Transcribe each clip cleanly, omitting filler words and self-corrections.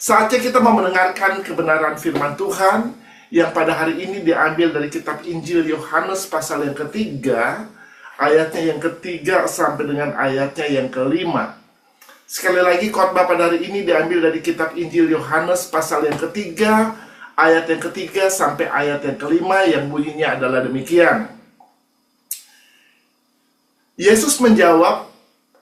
Saatnya kita mau mendengarkan kebenaran firman Tuhan yang pada hari ini diambil dari kitab Injil Yohanes pasal yang ketiga, ayatnya yang ketiga sampai dengan ayatnya yang kelima. Sekali lagi, khotbah pada hari ini diambil dari kitab Injil Yohanes pasal yang ketiga, ayat yang ketiga sampai ayat yang kelima, yang bunyinya adalah demikian. Yesus menjawab,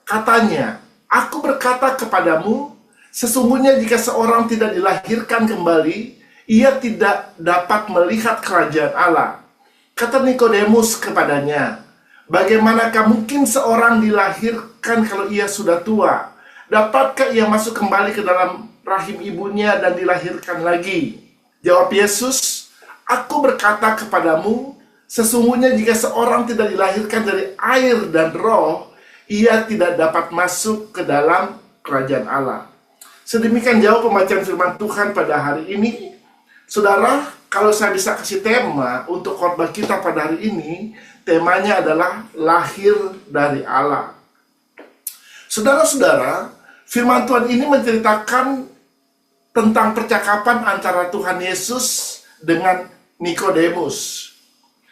katanya, "Aku berkata kepadamu, sesungguhnya jika seorang tidak dilahirkan kembali, ia tidak dapat melihat kerajaan Allah." Kata Nikodemus kepadanya, "Bagaimanakah mungkin seorang dilahirkan kalau ia sudah tua? Dapatkah ia masuk kembali ke dalam rahim ibunya dan dilahirkan lagi?" Jawab Yesus, "Aku berkata kepadamu, sesungguhnya jika seorang tidak dilahirkan dari air dan roh, ia tidak dapat masuk ke dalam kerajaan Allah." Sedemikian jauh pembacaan firman Tuhan pada hari ini. Saudara, kalau saya bisa kasih tema untuk khotbah kita pada hari ini, temanya adalah lahir dari Allah. Saudara-saudara, firman Tuhan ini menceritakan tentang percakapan antara Tuhan Yesus dengan Nikodemus.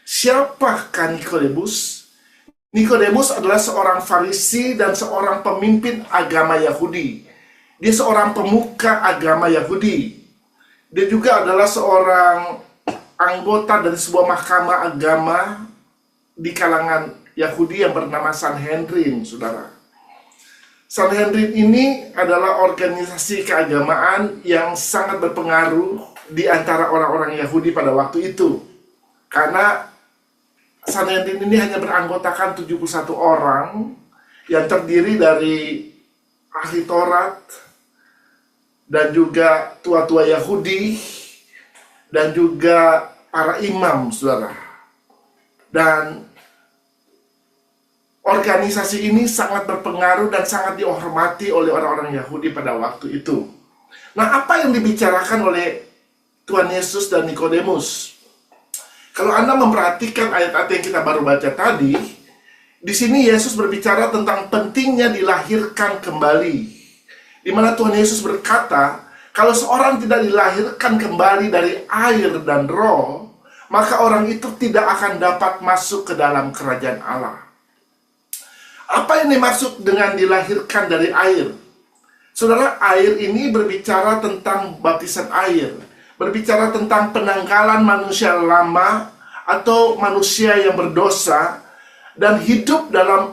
Siapakah Nikodemus? Nikodemus adalah seorang Farisi dan seorang pemimpin agama Yahudi. Dia seorang pemuka agama Yahudi. Dia juga adalah seorang anggota dari sebuah mahkamah agama di kalangan Yahudi yang bernama Sanhedrin, saudara. Sanhedrin ini adalah organisasi keagamaan yang sangat berpengaruh di antara orang-orang Yahudi pada waktu itu. Karena Sanhedrin ini hanya beranggotakan 71 orang yang terdiri dari ahli Taurat dan juga tua-tua Yahudi dan juga para imam, saudara. Dan organisasi ini sangat berpengaruh dan sangat dihormati oleh orang-orang Yahudi pada waktu itu. Nah, apa yang dibicarakan oleh Tuhan Yesus dan Nikodemus? Kalau Anda memperhatikan ayat-ayat yang kita baru baca tadi, di sini Yesus berbicara tentang pentingnya dilahirkan kembali. Di mana Tuhan Yesus berkata, kalau seorang tidak dilahirkan kembali dari air dan roh, maka orang itu tidak akan dapat masuk ke dalam kerajaan Allah. Apa yang dimaksud dengan dilahirkan dari air? Saudara, air ini berbicara tentang baptisan air, berbicara tentang penanggalan manusia lama atau manusia yang berdosa dan hidup dalam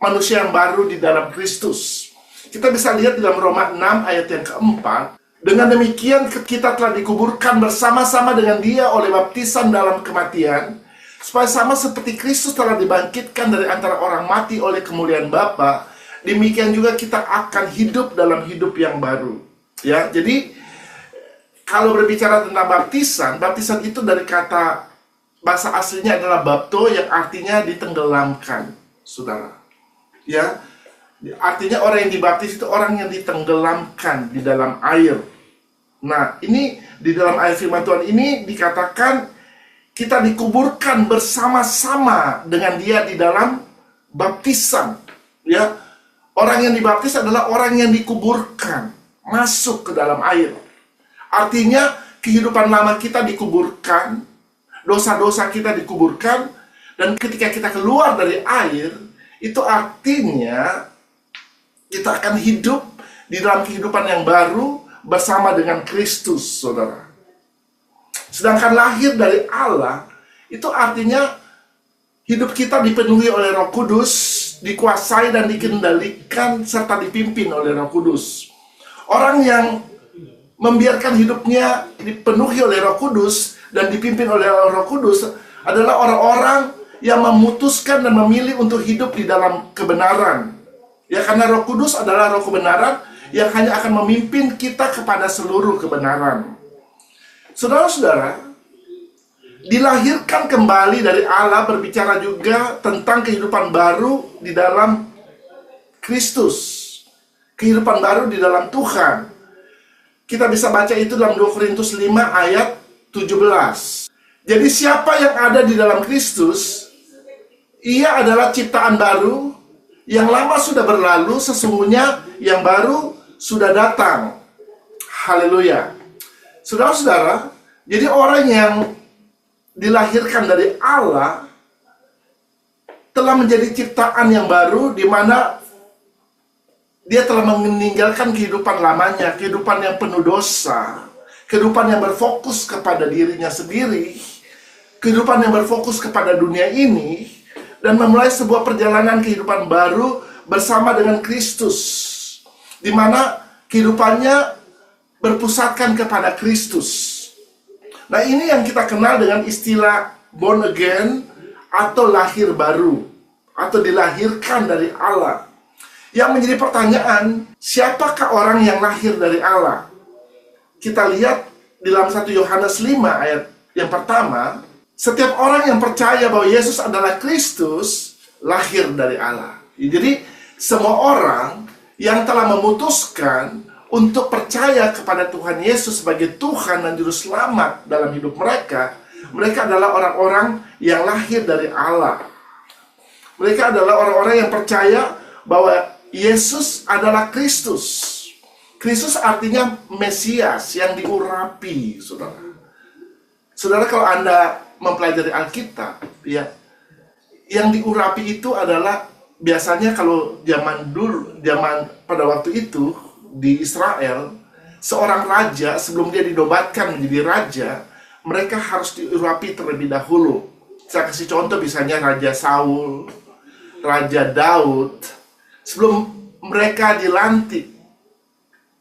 manusia yang baru di dalam Kristus. Kita bisa lihat dalam Roma 6 ayat yang keempat, dengan demikian kita telah dikuburkan bersama-sama dengan Dia oleh baptisan dalam kematian, supaya sama seperti Kristus telah dibangkitkan dari antara orang mati oleh kemuliaan Bapa, demikian juga kita akan hidup dalam hidup yang baru. Ya, jadi kalau berbicara tentang baptisan itu dari kata bahasa aslinya adalah bapto yang artinya ditenggelamkan, saudara. Ya, artinya orang yang dibaptis itu orang yang ditenggelamkan di dalam air. Nah, ini di dalam ayat firman Tuhan ini dikatakan kita dikuburkan bersama-sama dengan Dia di dalam baptisan. Ya, orang yang dibaptis adalah orang yang dikuburkan masuk ke dalam air. Artinya kehidupan lama kita dikuburkan, dosa-dosa kita dikuburkan, dan ketika kita keluar dari air, itu artinya kita akan hidup di dalam kehidupan yang baru bersama dengan Kristus, saudara. Sedangkan lahir dari Allah, itu artinya hidup kita dipenuhi oleh Roh Kudus, dikuasai dan dikendalikan serta dipimpin oleh Roh Kudus. Orang yang membiarkan hidupnya dipenuhi oleh Roh Kudus dan dipimpin oleh Roh Kudus adalah orang-orang yang memutuskan dan memilih untuk hidup di dalam kebenaran. Ya, karena Roh Kudus adalah Roh kebenaran yang hanya akan memimpin kita kepada seluruh kebenaran. Saudara-saudara, dilahirkan kembali dari Allah berbicara juga tentang kehidupan baru di dalam Kristus. Kehidupan baru di dalam Tuhan. Kita bisa baca itu dalam 2 Korintus 5 ayat 17. Jadi siapa yang ada di dalam Kristus, ia adalah ciptaan baru, yang lama sudah berlalu, sesungguhnya yang baru sudah datang. Haleluya. Saudara-saudara, jadi orang yang dilahirkan dari Allah telah menjadi ciptaan yang baru, di mana dia telah meninggalkan kehidupan lamanya, kehidupan yang penuh dosa, kehidupan yang berfokus kepada dirinya sendiri, kehidupan yang berfokus kepada dunia ini, dan memulai sebuah perjalanan kehidupan baru bersama dengan Kristus, di mana kehidupannya berpusatkan kepada Kristus. Nah, ini yang kita kenal dengan istilah born again atau lahir baru, atau dilahirkan dari Allah. Yang menjadi pertanyaan, siapakah orang yang lahir dari Allah? Kita lihat di dalam 1 Yohanes 5 ayat yang pertama, setiap orang yang percaya bahwa Yesus adalah Kristus lahir dari Allah. Jadi semua orang yang telah memutuskan untuk percaya kepada Tuhan Yesus sebagai Tuhan dan Juru Selamat dalam hidup mereka, mereka adalah orang-orang yang lahir dari Allah. Mereka adalah orang-orang yang percaya bahwa Yesus adalah Kristus. Kristus artinya Mesias yang diurapi, saudara. Saudara, kalau Anda mempelajari Alkitab, ya, yang diurapi itu adalah biasanya kalau zaman pada waktu itu di Israel, seorang raja sebelum dia dinobatkan menjadi raja, mereka harus diurapi terlebih dahulu. Saya kasih contoh, misalnya Raja Saul, Raja Daud, sebelum mereka dilantik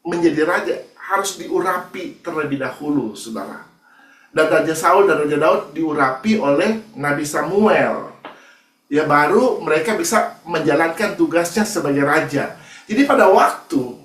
menjadi raja, harus diurapi terlebih dahulu, saudara. Dan Raja Saul dan Raja Daud diurapi oleh Nabi Samuel. Ya, baru mereka bisa menjalankan tugasnya sebagai raja. Jadi pada waktu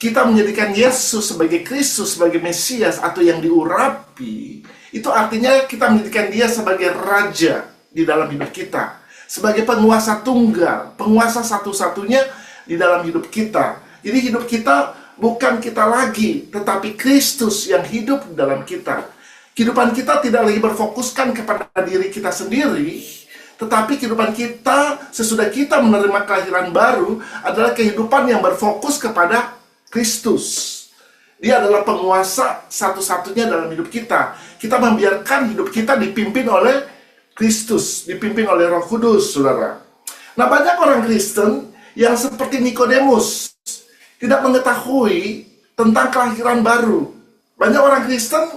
kita menjadikan Yesus sebagai Kristus, sebagai Mesias atau yang diurapi, itu artinya kita menjadikan dia sebagai raja di dalam hidup kita, sebagai penguasa tunggal, penguasa satu-satunya di dalam hidup kita. Jadi hidup kita bukan kita lagi, tetapi Kristus yang hidup di dalam kita. Kehidupan kita tidak lagi berfokuskan kepada diri kita sendiri, tetapi kehidupan kita sesudah kita menerima kelahiran baru adalah kehidupan yang berfokus kepada Kristus. Dia adalah penguasa satu-satunya dalam hidup kita. Kita membiarkan hidup kita dipimpin oleh Kristus, dipimpin oleh Roh Kudus, saudara. Nah, banyak orang Kristen yang seperti Nikodemus, tidak mengetahui tentang kelahiran baru. Banyak orang Kristen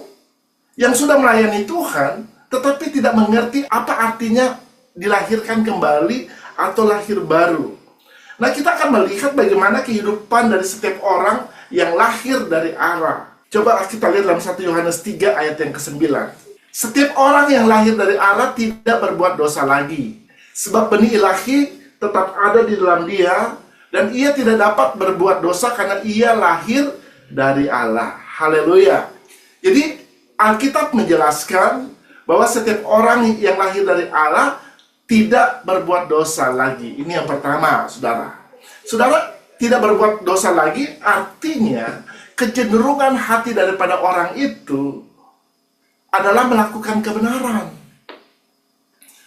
yang sudah melayani Tuhan, tetapi tidak mengerti apa artinya dilahirkan kembali atau lahir baru. Nah, kita akan melihat bagaimana kehidupan dari setiap orang yang lahir dari Allah. Coba kita lihat dalam 1 Yohanes 3 ayat yang ke-9. Setiap orang yang lahir dari Allah tidak berbuat dosa lagi, sebab benih ilahi tetap ada di dalam dia, dan ia tidak dapat berbuat dosa karena ia lahir dari Allah. Haleluya. Jadi Alkitab menjelaskan bahwa setiap orang yang lahir dari Allah tidak berbuat dosa lagi. Ini yang pertama, saudara. Saudara, tidak berbuat dosa lagi artinya kecenderungan hati daripada orang itu adalah melakukan kebenaran.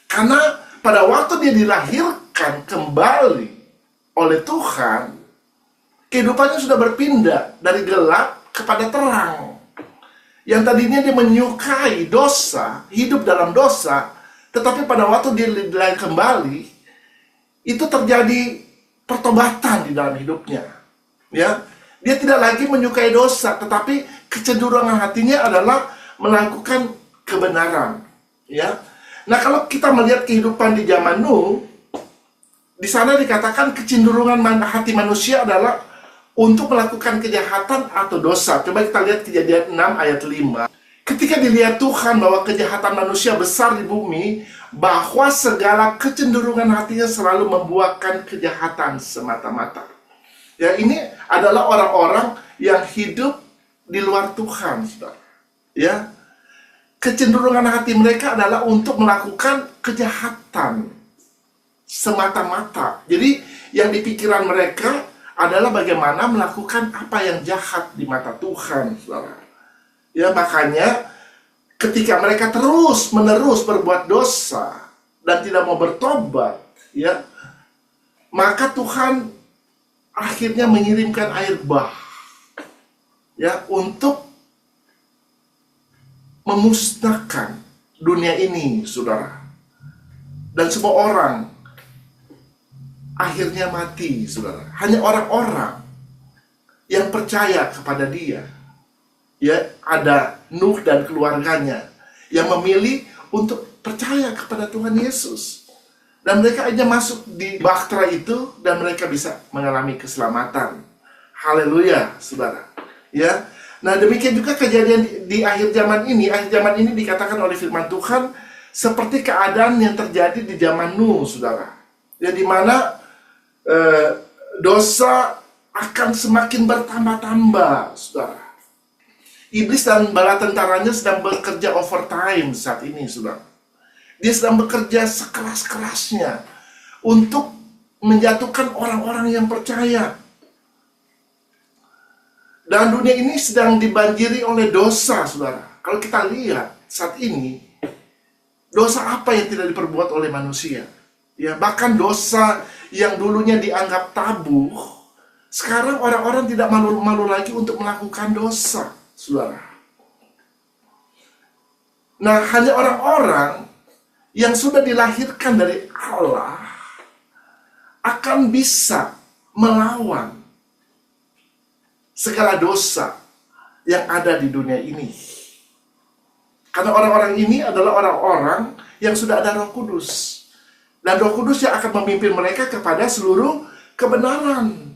Karena pada waktu dia dilahirkan kembali oleh Tuhan, kehidupannya sudah berpindah dari gelap kepada terang. Yang tadinya dia menyukai dosa, hidup dalam dosa, tetapi pada waktu dia dilahirkan kembali, itu terjadi pertobatan di dalam hidupnya. Ya, dia tidak lagi menyukai dosa, tetapi kecenderungan hatinya adalah melakukan kebenaran. Ya, nah kalau kita melihat kehidupan di zaman Nuh, di sana dikatakan kecenderungan hati manusia adalah untuk melakukan kejahatan atau dosa. Coba kita lihat Kejadian 6 ayat 5. Ketika dilihat Tuhan bahwa kejahatan manusia besar di bumi, bahwa segala kecenderungan hatinya selalu membuahkan kejahatan semata-mata. Ya, ini adalah orang-orang yang hidup di luar Tuhan, saudara. Ya, kecenderungan hati mereka adalah untuk melakukan kejahatan semata-mata. Jadi yang di pikiran mereka adalah bagaimana melakukan apa yang jahat di mata Tuhan, saudara. Ya, makanya ketika mereka terus-menerus berbuat dosa dan tidak mau bertobat, ya, maka Tuhan akhirnya mengirimkan air bah. ya, untuk memusnahkan dunia ini, saudara. Dan semua orang akhirnya mati, saudara. Hanya orang-orang yang percaya kepada Dia, ya, ada Nuh dan keluarganya yang memilih untuk percaya kepada Tuhan Yesus. Dan mereka aja masuk di bahtera itu dan mereka bisa mengalami keselamatan. Haleluya, saudara. Ya. Nah, demikian juga kejadian di akhir zaman ini. Akhir zaman ini dikatakan oleh firman Tuhan seperti keadaan yang terjadi di zaman Nuh, saudara. Ya, di mana dosa akan semakin bertambah-tambah, saudara. Iblis dan bala tentaranya sedang bekerja overtime saat ini, saudara. Dia sedang bekerja sekeras-kerasnya untuk menjatuhkan orang-orang yang percaya. Dan dunia ini sedang dibanjiri oleh dosa, saudara. Kalau kita lihat saat ini, dosa apa yang tidak diperbuat oleh manusia? Ya, bahkan dosa yang dulunya dianggap tabu, sekarang orang-orang tidak malu-malu lagi untuk melakukan dosa, saudara. Nah, hanya orang-orang yang sudah dilahirkan dari Allah akan bisa melawan segala dosa yang ada di dunia ini. Karena orang-orang ini adalah orang-orang yang sudah ada Roh Kudus. Dan Roh Kudus yang akan memimpin mereka kepada seluruh kebenaran.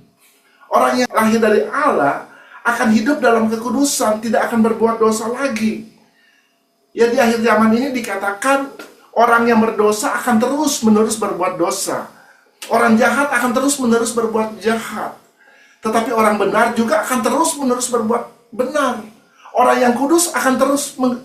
Orang yang lahir dari Allah akan hidup dalam kekudusan, tidak akan berbuat dosa lagi. Ya, di akhir zaman ini dikatakan orang yang berdosa akan terus-menerus berbuat dosa. Orang jahat akan terus-menerus berbuat jahat. Tetapi orang benar juga akan terus-menerus berbuat benar. Orang yang kudus akan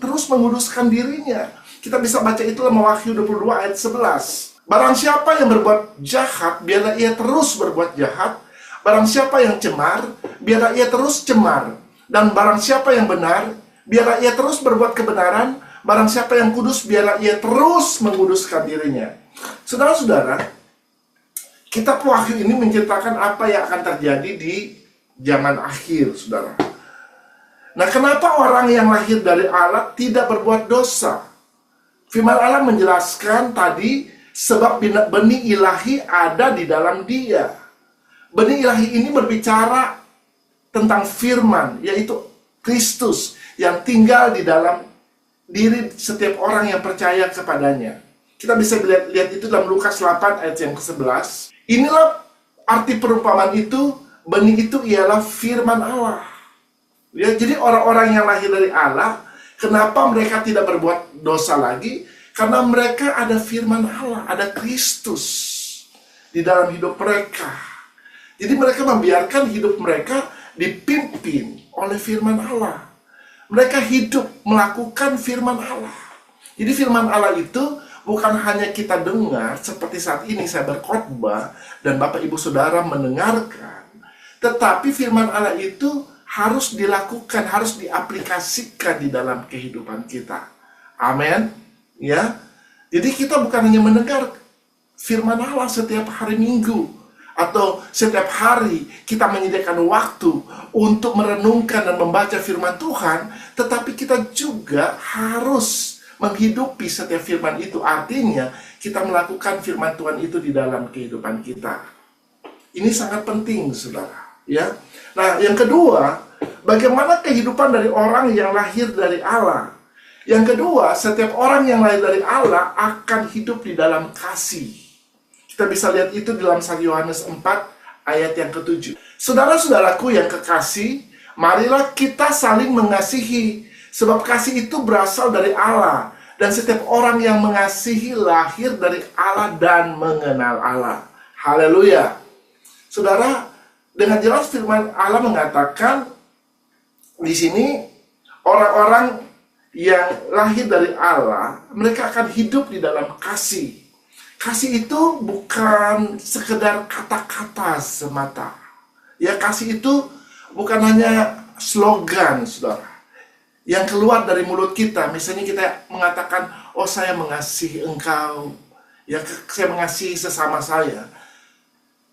terus menguduskan dirinya. Kita bisa baca itu dalam Wahyu 22 ayat 11. Barang siapa yang berbuat jahat, biarlah ia terus berbuat jahat. Barang siapa yang cemar, biarlah ia terus cemar. Dan barang siapa yang benar, biarlah ia terus berbuat kebenaran. Barang siapa yang kudus, biarlah ia terus menguduskan dirinya. Saudara-saudara, kitab Wahyu ini menceritakan apa yang akan terjadi di zaman akhir, saudara. Nah, kenapa orang yang lahir dari Allah tidak berbuat dosa? Firman Allah menjelaskan tadi, sebab benih ilahi ada di dalam dia. Benih ilahi ini berbicara tentang firman, yaitu Kristus yang tinggal di dalam diri setiap orang yang percaya kepadanya. Kita bisa lihat itu dalam Lukas 8 ayat yang ke-11. Inilah arti perumpamaan itu, benih itu ialah firman Allah. Ya, jadi orang-orang yang lahir dari Allah, kenapa mereka tidak berbuat dosa lagi? Karena mereka ada firman Allah, ada Kristus di dalam hidup mereka. Jadi mereka membiarkan hidup mereka dipimpin oleh firman Allah. Mereka hidup melakukan firman Allah. Jadi firman Allah itu bukan hanya kita dengar seperti saat ini saya berkhotbah dan Bapak Ibu Saudara mendengarkan, tetapi firman Allah itu harus dilakukan, harus diaplikasikan di dalam kehidupan kita. Amin. Ya. Jadi kita bukan hanya mendengar firman Allah setiap hari Minggu atau setiap hari kita menyediakan waktu untuk merenungkan dan membaca firman Tuhan, tetapi kita juga harus menghidupi setiap firman itu. Artinya kita melakukan firman Tuhan itu di dalam kehidupan kita. Ini sangat penting, saudara. Ya. Nah, yang kedua, bagaimana kehidupan dari orang yang lahir dari Allah? Yang kedua, setiap orang yang lahir dari Allah akan hidup di dalam kasih. Kita bisa lihat itu dalam 1 Yohanes 4 ayat yang ke-7. Saudara-saudaraku yang kekasih, marilah kita saling mengasihi. Sebab kasih itu berasal dari Allah. Dan setiap orang yang mengasihi lahir dari Allah dan mengenal Allah. Haleluya. Saudara, dengan jelas firman Allah mengatakan di sini orang-orang yang lahir dari Allah, mereka akan hidup di dalam kasih. Kasih itu bukan sekedar kata-kata semata. Ya, kasih itu bukan hanya slogan, saudara, yang keluar dari mulut kita. Misalnya kita mengatakan, oh saya mengasihi engkau, ya saya mengasihi sesama saya.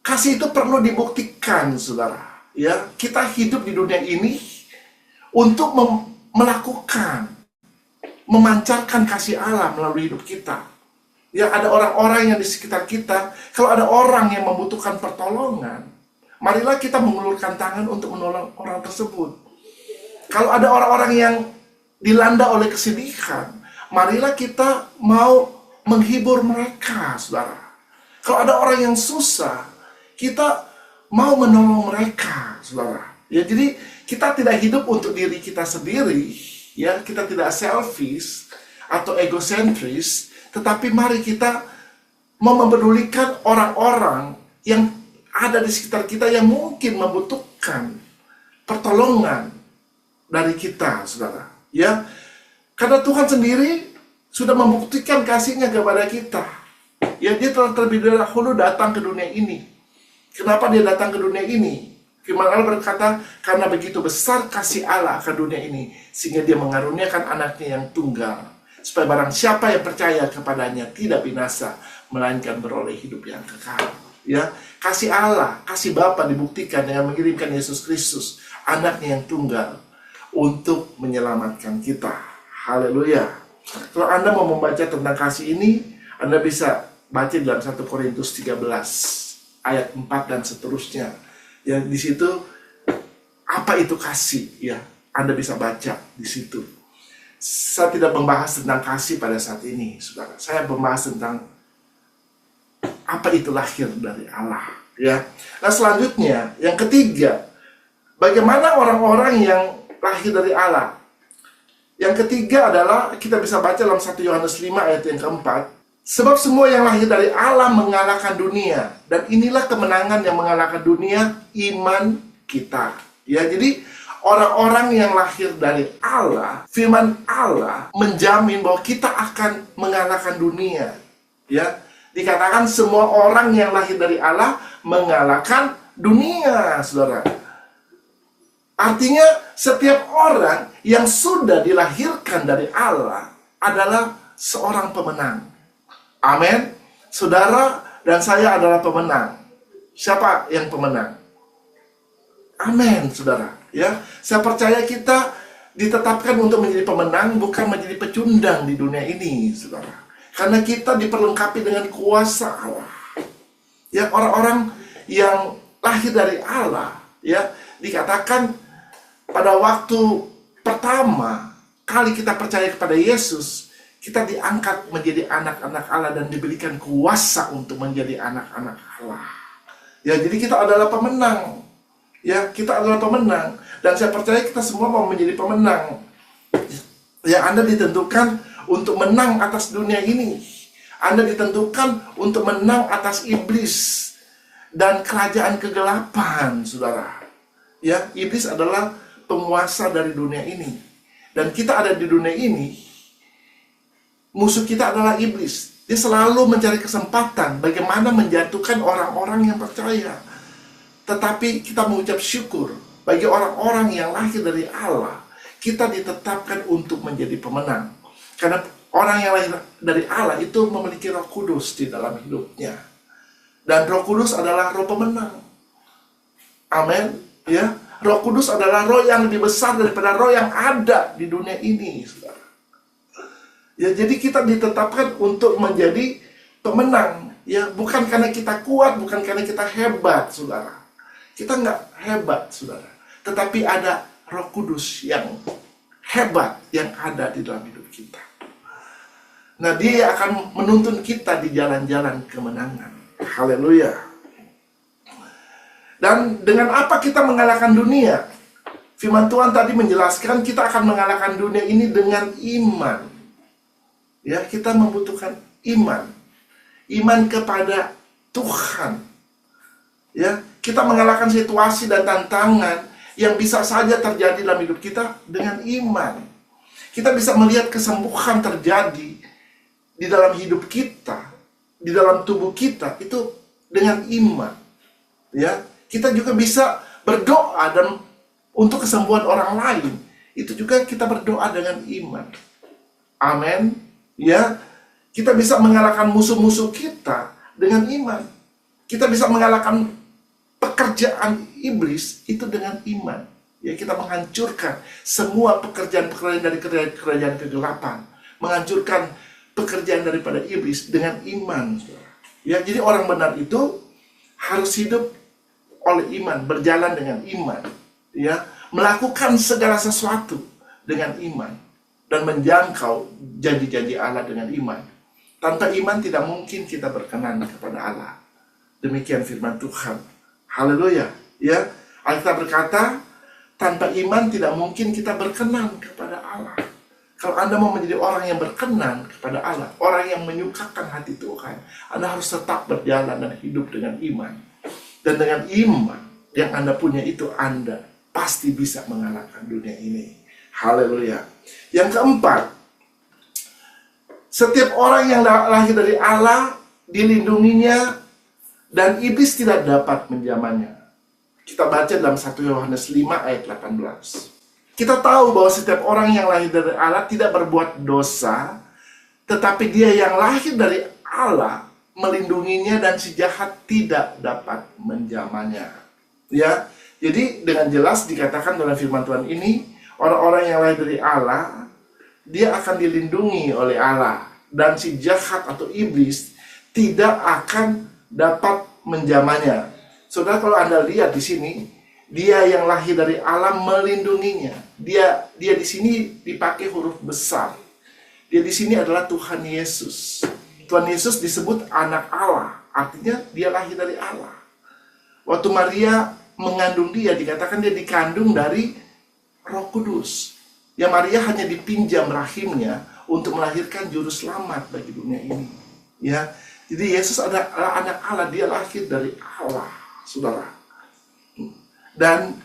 Kasih itu perlu dibuktikan, saudara. Ya, kita hidup di dunia ini untuk melakukan, memancarkan kasih Allah melalui hidup kita. Ya, ada orang-orang yang di sekitar kita. Kalau ada orang yang membutuhkan pertolongan, marilah kita mengulurkan tangan untuk menolong orang tersebut. Kalau ada orang-orang yang dilanda oleh kesedihan, marilah kita mau menghibur mereka, saudara. Kalau ada orang yang susah, kita mau menolong mereka, saudara. Ya, jadi kita tidak hidup untuk diri kita sendiri, ya, kita tidak selfish atau egosentris, tetapi mari kita mau mempedulikan orang-orang yang ada di sekitar kita yang mungkin membutuhkan pertolongan dari kita, saudara. Ya, karena Tuhan sendiri sudah membuktikan kasih-Nya kepada kita. Ya, Dia telah terlebih dahulu datang ke dunia ini. Kenapa Dia datang ke dunia ini? Firman Allah berkata, karena begitu besar kasih Allah ke dunia ini, sehingga Dia mengaruniakan anaknya yang tunggal, supaya barang siapa yang percaya kepadanya tidak binasa, melainkan beroleh hidup yang kekal. Ya, kasih Allah, kasih Bapa dibuktikan dengan mengirimkan Yesus Kristus, anaknya yang tunggal, untuk menyelamatkan kita. Haleluya. Kalau Anda mau membaca tentang kasih ini, Anda bisa baca dalam 1 Korintus 13 ayat 4 dan seterusnya. Ya, di situ apa itu kasih, ya. Anda bisa baca di situ. Saya tidak membahas tentang kasih pada saat ini, saudara. Saya membahas tentang apa itu lahir dari Allah, ya. Nah, selanjutnya, yang ketiga, bagaimana orang-orang yang lahir dari Allah. Yang ketiga adalah, kita bisa baca dalam 1 Yohanes 5 ayat yang keempat. Sebab semua yang lahir dari Allah mengalahkan dunia. Dan inilah kemenangan yang mengalahkan dunia, iman kita. Ya, jadi orang-orang yang lahir dari Allah, firman Allah menjamin bahwa kita akan mengalahkan dunia. Ya, dikatakan semua orang yang lahir dari Allah mengalahkan dunia, saudara. Artinya setiap orang yang sudah dilahirkan dari Allah adalah seorang pemenang. Amin. Saudara dan saya adalah pemenang. Siapa yang pemenang? Amin, saudara. Ya, saya percaya kita ditetapkan untuk menjadi pemenang, bukan menjadi pecundang di dunia ini, saudara. Karena kita diperlengkapi dengan kuasa Allah. Ya, orang-orang yang lahir dari Allah, ya, dikatakan pada waktu pertama kali kita percaya kepada Yesus, kita diangkat menjadi anak-anak Allah dan diberikan kuasa untuk menjadi anak-anak Allah. Ya, jadi kita adalah pemenang. Ya, kita adalah pemenang. Dan saya percaya kita semua mau menjadi pemenang. Ya, Anda ditentukan untuk menang atas dunia ini. Anda ditentukan untuk menang atas iblis dan kerajaan kegelapan, saudara. Ya, iblis adalah penguasa dari dunia ini. Dan kita ada di dunia ini, musuh kita adalah iblis. Dia selalu mencari kesempatan bagaimana menjatuhkan orang-orang yang percaya. Tetapi kita mengucap syukur bagi orang-orang yang lahir dari Allah, kita ditetapkan untuk menjadi pemenang. Karena orang yang lahir dari Allah itu memiliki Roh Kudus di dalam hidupnya. Dan Roh Kudus adalah roh pemenang. Amin. Ya, Roh Kudus adalah roh yang lebih besar daripada roh yang ada di dunia ini, saudara. Ya, jadi kita ditetapkan untuk menjadi pemenang. Ya, bukan karena kita kuat, bukan karena kita hebat, saudara. Kita nggak hebat, saudara. Tetapi ada Roh Kudus yang hebat yang ada di dalam hidup kita. Nah, Dia akan menuntun kita di jalan-jalan kemenangan. Haleluya. Dan dengan apa kita mengalahkan dunia? Firman Tuhan tadi menjelaskan kita akan mengalahkan dunia ini dengan iman. Ya, kita membutuhkan iman. Iman kepada Tuhan. Ya, kita mengalahkan situasi dan tantangan yang bisa saja terjadi dalam hidup kita dengan iman. Kita bisa melihat kesembuhan terjadi di dalam hidup kita, di dalam tubuh kita, itu dengan iman. Ya, kita juga bisa berdoa dan untuk kesembuhan orang lain, itu juga kita berdoa dengan iman. Amin. Ya, kita bisa mengalahkan musuh-musuh kita dengan iman. Kita bisa mengalahkan pekerjaan iblis itu dengan iman. Ya, kita menghancurkan semua pekerjaan-pekerjaan dari kerajaan kegelapan, menghancurkan pekerjaan daripada iblis dengan iman. Ya, jadi orang benar itu harus hidup oleh iman, berjalan dengan iman, ya, melakukan segala sesuatu dengan iman dan menjangkau janji-janji Allah dengan iman. Tanpa iman tidak mungkin kita berkenan kepada Allah. Demikian firman Tuhan. Haleluya. Ya, Alkitab berkata, tanpa iman tidak mungkin kita berkenan kepada Allah. Kalau Anda mau menjadi orang yang berkenan kepada Allah, orang yang menyukakan hati Tuhan, Anda harus tetap berjalan dan hidup dengan iman. Dan dengan iman yang Anda punya itu, Anda pasti bisa mengalahkan dunia ini. Haleluya. Yang keempat, setiap orang yang lahir dari Allah dilindunginya dan iblis tidak dapat menjamahnya. Kita baca dalam 1 Yohanes 5 ayat 18. Kita tahu bahwa setiap orang yang lahir dari Allah tidak berbuat dosa, tetapi dia yang lahir dari Allah melindunginya dan si jahat tidak dapat menjamahnya. Ya, jadi dengan jelas dikatakan dalam firman Tuhan ini, orang-orang yang lahir dari Allah, dia akan dilindungi oleh Allah, dan si jahat atau iblis tidak akan dapat menjamahnya. Saudara, kalau Anda lihat di sini, dia yang lahir dari Allah melindunginya. Dia di sini dipakai huruf besar. Dia di sini adalah Tuhan Yesus. Tuhan Yesus disebut anak Allah, artinya dia lahir dari Allah. Waktu Maria mengandung dia, dikatakan dia dikandung dari Roh Kudus. Ya, Maria hanya dipinjam rahimnya untuk melahirkan juru selamat bagi dunia ini. Ya, jadi Yesus adalah anak Allah, dia lahir dari Allah. Saudara, dan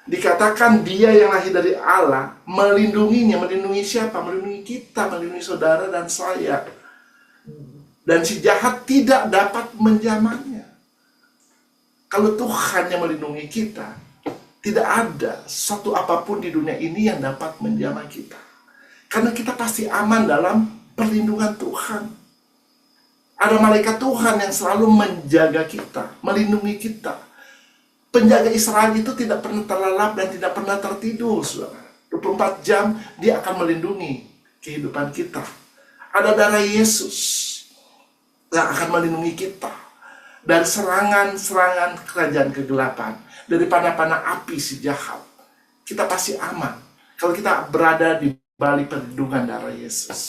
dikatakan dia yang lahir dari Allah melindunginya. Melindungi siapa? Melindungi kita, melindungi saudara dan saya. Dan si jahat tidak dapat menjamahnya. Kalau Tuhan yang melindungi kita, tidak ada satu apapun di dunia ini yang dapat menjamah kita, karena kita pasti aman dalam perlindungan Tuhan. Ada malaikat Tuhan yang selalu menjaga kita, melindungi kita. Penjaga Israel itu tidak pernah terlelap dan tidak pernah tertidur, saudara. 24 jam dia akan melindungi kehidupan kita. Ada darah Yesus yang akan melindungi kita dari serangan-serangan kerajaan kegelapan, dari panah-panah api si jahat. Kita pasti aman kalau kita berada di balik perlindungan darah Yesus.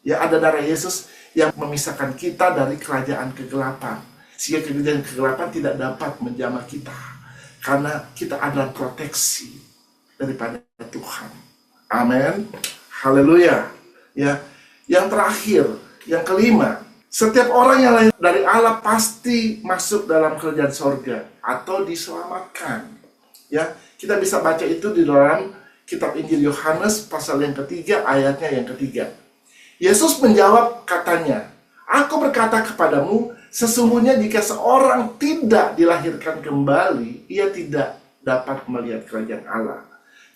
Ya, ada darah Yesus yang memisahkan kita dari kerajaan kegelapan, sehingga kerajaan kegelapan tidak dapat menjamah kita, karena kita adalah proteksi daripada Tuhan. Amin. Haleluya. Ya, yang terakhir, yang kelima, setiap orang yang lahir dari Allah pasti masuk dalam kerajaan sorga atau diselamatkan. Ya, kita bisa baca itu di dalam kitab Injil Yohanes pasal yang ketiga, ayatnya yang ketiga. Yesus menjawab katanya, "Aku berkata kepadamu, sesungguhnya jika seorang tidak dilahirkan kembali, ia tidak dapat melihat kerajaan Allah."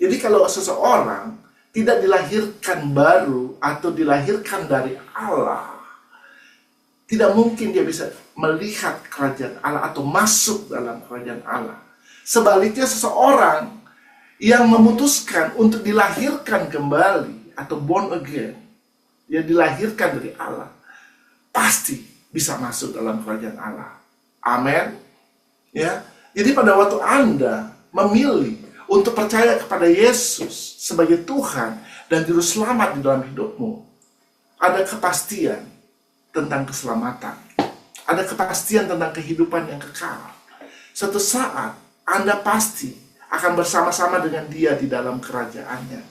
Jadi kalau seseorang tidak dilahirkan baru atau dilahirkan dari Allah, tidak mungkin dia bisa melihat kerajaan Allah atau masuk dalam kerajaan Allah. Sebaliknya, seseorang yang memutuskan untuk dilahirkan kembali atau born again, dia dilahirkan dari Allah, pasti bisa masuk dalam kerajaan Allah. Amin. Ya. Jadi pada waktu Anda memilih untuk percaya kepada Yesus sebagai Tuhan dan Juru Selamat di dalam hidupmu, ada kepastian tentang keselamatan. Ada kepastian tentang kehidupan yang kekal. Suatu saat Anda pasti akan bersama-sama dengan Dia di dalam kerajaannya.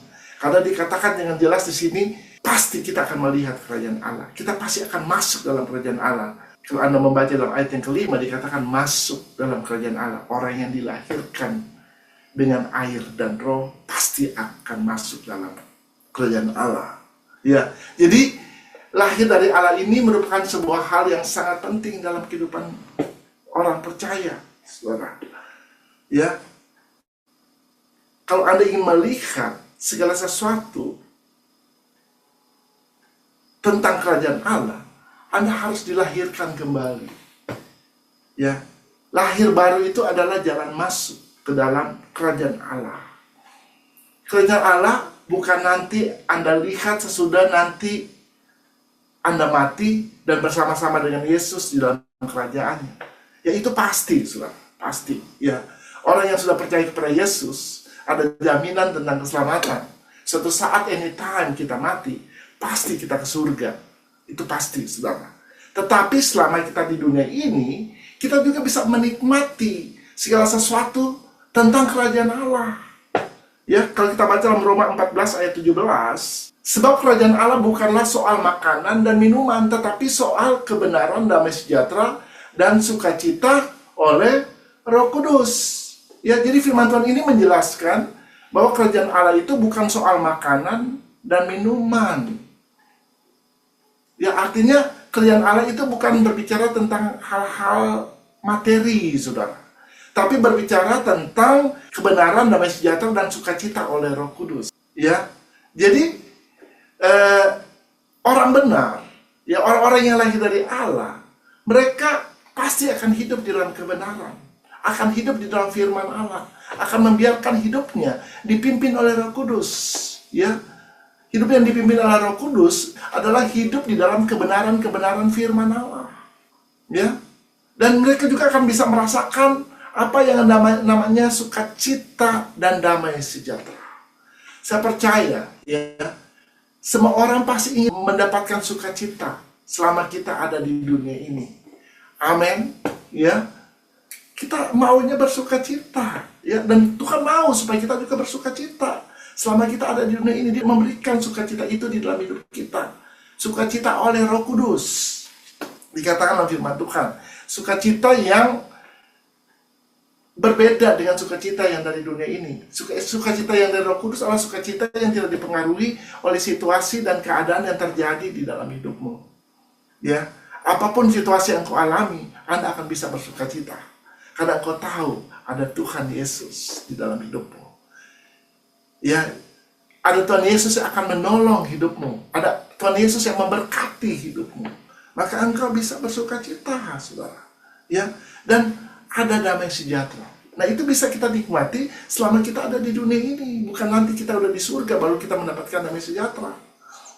Karena dikatakan dengan jelas di sini, pasti kita akan melihat kerajaan Allah. Kita pasti akan masuk dalam kerajaan Allah. Kalau Anda membaca dalam ayat yang kelima, dikatakan masuk dalam kerajaan Allah. Orang yang dilahirkan dengan air dan roh pasti akan masuk dalam kerajaan Allah. Ya, jadi lahir dari Allah ini merupakan sebuah hal yang sangat penting dalam kehidupan orang percaya, saudara. Ya, kalau Anda ingin melihat segala sesuatu tentang kerajaan Allah, Anda harus dilahirkan kembali. Ya, lahir baru itu adalah jalan masuk ke dalam kerajaan Allah. Kerajaan Allah bukan nanti Anda lihat sesudah nanti Anda mati dan bersama-sama dengan Yesus di dalam kerajaannya. Ya itu pasti, saudara. Pasti. Ya. Orang yang sudah percaya kepada Yesus, ada jaminan tentang keselamatan. Suatu saat anytime kita mati, pasti kita ke surga. Itu pasti, saudara. Tetapi selama kita di dunia ini, kita juga bisa menikmati segala sesuatu tentang kerajaan Allah. Ya, kalau kita baca dalam Roma 14 ayat 17, sebab kerajaan Allah bukanlah soal makanan dan minuman, tetapi soal kebenaran, damai sejahtera, dan sukacita oleh Roh Kudus. Ya, jadi firman Tuhan ini menjelaskan bahwa kerajaan Allah itu bukan soal makanan dan minuman. Ya, artinya kerajaan Allah itu bukan berbicara tentang hal-hal materi, saudara. Tapi berbicara tentang kebenaran, damai sejahtera, dan sukacita oleh Roh Kudus. Ya, jadi orang benar, ya orang-orang yang lahir dari Allah, mereka pasti akan hidup di dalam kebenaran, akan hidup di dalam firman Allah, akan membiarkan hidupnya dipimpin oleh Roh Kudus. Ya, hidup yang dipimpin oleh Roh Kudus adalah hidup di dalam kebenaran-kebenaran firman Allah. Ya, dan mereka juga akan bisa merasakan apa yang namanya sukacita dan damai sejahtera. Saya percaya, ya, semua orang pasti ingin mendapatkan sukacita selama kita ada di dunia ini. Amin. Ya, kita maunya bersukacita, ya, dan Tuhan mau supaya kita juga bersukacita selama kita ada di dunia ini. Dia memberikan sukacita itu di dalam hidup kita. Sukacita oleh Roh Kudus. Dikatakan dalam firman Tuhan, sukacita yang berbeda dengan sukacita yang dari dunia ini. Sukacita yang dari Roh Kudus adalah sukacita yang tidak dipengaruhi oleh situasi dan keadaan yang terjadi di dalam hidupmu. Ya, apapun situasi yang kau alami, Anda akan bisa bersukacita karena kau tahu ada Tuhan Yesus di dalam hidupmu. Ya, ada Tuhan Yesus yang akan menolong hidupmu. Ada Tuhan Yesus yang memberkati hidupmu. Maka engkau bisa bersukacita, saudara. Ya, dan ada damai sejahtera. Nah, itu bisa kita nikmati selama kita ada di dunia ini. Bukan nanti kita udah di surga baru kita mendapatkan damai sejahtera.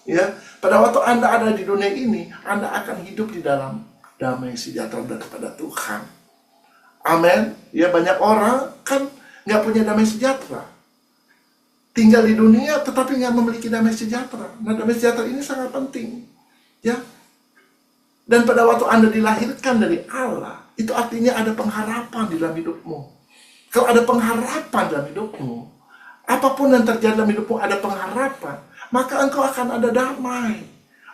Ya, pada waktu Anda ada di dunia ini, Anda akan hidup di dalam damai sejahtera daripada Tuhan. Amin. Ya, banyak orang kan nggak punya damai sejahtera. Tinggal di dunia tetapi nggak memiliki damai sejahtera. Nah, damai sejahtera ini sangat penting. Ya. Dan pada waktu Anda dilahirkan dari Allah, itu artinya ada pengharapan di dalam hidupmu. Kalau ada pengharapan dalam hidupmu, apapun yang terjadi dalam hidupmu ada pengharapan, maka engkau akan ada damai.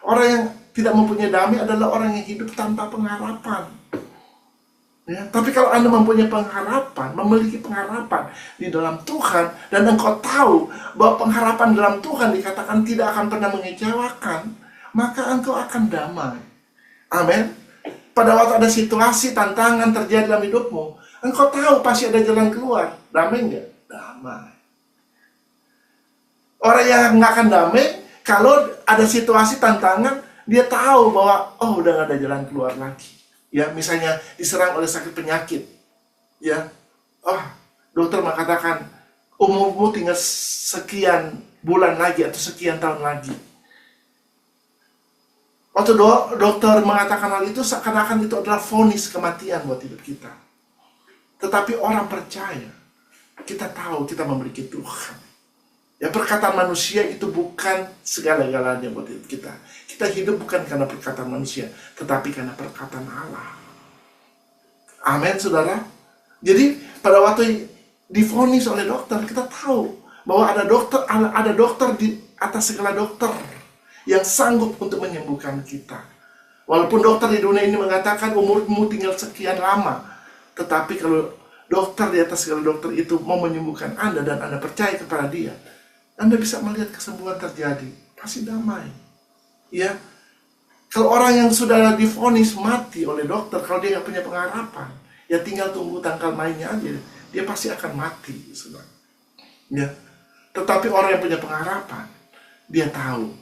Orang yang tidak mempunyai damai adalah orang yang hidup tanpa pengharapan. Ya, tapi kalau Anda mempunyai pengharapan, memiliki pengharapan di dalam Tuhan, dan engkau tahu bahwa pengharapan dalam Tuhan dikatakan tidak akan pernah mengecewakan, maka engkau akan damai. Amin. Pada waktu ada situasi, tantangan terjadi dalam hidupmu, engkau tahu pasti ada jalan keluar. Damai nggak? Damai. Orang yang nggak akan damai, kalau ada situasi, tantangan, dia tahu bahwa, oh, udah nggak ada jalan keluar lagi. Ya, misalnya diserang oleh sakit penyakit. Ya, oh, dokter mengatakan, umurmu tinggal sekian bulan lagi atau sekian tahun lagi. Waktu dokter mengatakan hal itu, seakan-akan itu adalah vonis kematian buat hidup kita. Tetapi orang percaya, kita tahu kita memiliki Tuhan. Ya, perkataan manusia itu bukan segala-galanya buat hidup kita. Kita hidup bukan karena perkataan manusia, tetapi karena perkataan Allah. Amin, saudara. Jadi, pada waktu divonis oleh dokter, kita tahu bahwa ada dokter di atas segala dokter yang sanggup untuk menyembuhkan kita. Walaupun dokter di dunia ini mengatakan umurmu tinggal sekian lama, tetapi kalau dokter di atas segala dokter itu mau menyembuhkan Anda dan Anda percaya kepada dia, Anda bisa melihat kesembuhan terjadi, pasti damai. Ya, kalau orang yang sudah divonis mati oleh dokter, kalau dia nggak punya pengharapan, ya tinggal tunggu tanggal mainnya aja, dia pasti akan mati, saudara. Ya, tetapi orang yang punya pengharapan, dia tahu,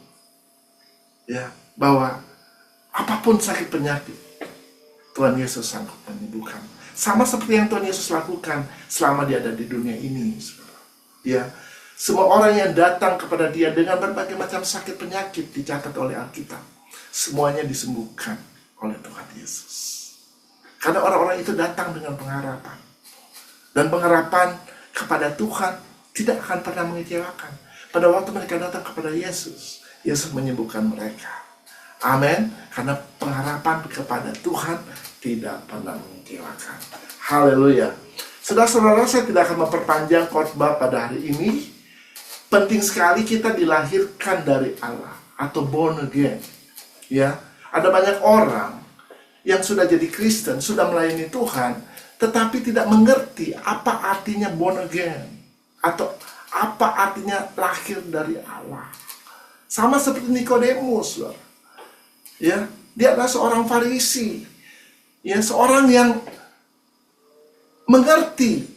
ya, bahwa apapun sakit penyakit, Tuhan Yesus sanggup menyembuhkan. Sama seperti yang Tuhan Yesus lakukan selama dia ada di dunia ini, saudara. Ya, Semua orang yang datang kepada dia dengan berbagai macam sakit penyakit dicatat oleh Alkitab, semuanya disembuhkan oleh Tuhan Yesus. Karena orang-orang itu datang dengan pengharapan. Dan pengharapan kepada Tuhan tidak akan pernah mengecewakan. Pada waktu mereka datang kepada Yesus, Yesus menyembuhkan mereka. Amin. Karena pengharapan kepada Tuhan tidak pernah mengecewakan. Haleluya. Saudara-saudara, saya tidak akan memperpanjang khotbah pada hari ini. Penting sekali kita dilahirkan dari Allah atau born again. Ya, ada banyak orang yang sudah jadi Kristen, sudah melayani Tuhan, tetapi tidak mengerti apa artinya born again atau apa artinya lahir dari Allah. Sama seperti Nikodemus, ya, dia adalah seorang Farisi, ya, seorang yang mengerti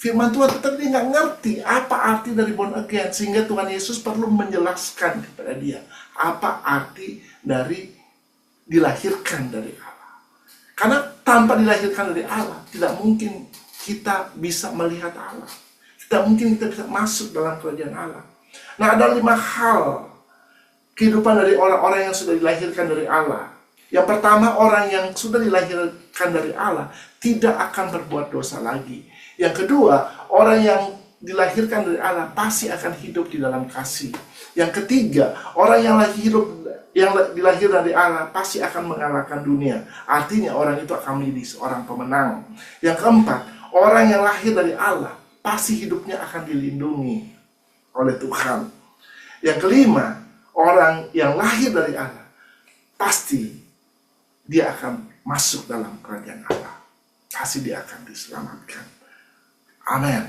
firman Tuhan, tetapi dia nggak ngerti apa arti dari born again, sehingga Tuhan Yesus perlu menjelaskan kepada dia apa arti dari dilahirkan dari Allah. Karena tanpa dilahirkan dari Allah, tidak mungkin kita bisa melihat Allah. Tidak mungkin kita bisa masuk dalam kerajaan Allah. Nah, ada 5 hal kehidupan dari orang-orang yang sudah dilahirkan dari Allah. Yang pertama, orang yang sudah dilahirkan dari Allah tidak akan berbuat dosa lagi. Yang kedua, orang yang dilahirkan dari Allah pasti akan hidup di dalam kasih. Yang ketiga, orang yang dilahir dari Allah pasti akan mengalahkan dunia. Artinya orang itu akan menjadi seorang pemenang. Yang keempat, orang yang lahir dari Allah pasti hidupnya akan dilindungi oleh Tuhan. Yang kelima, orang yang lahir dari Allah pasti dia akan masuk dalam kerajaan Allah. Pasti dia akan diselamatkan. Amin.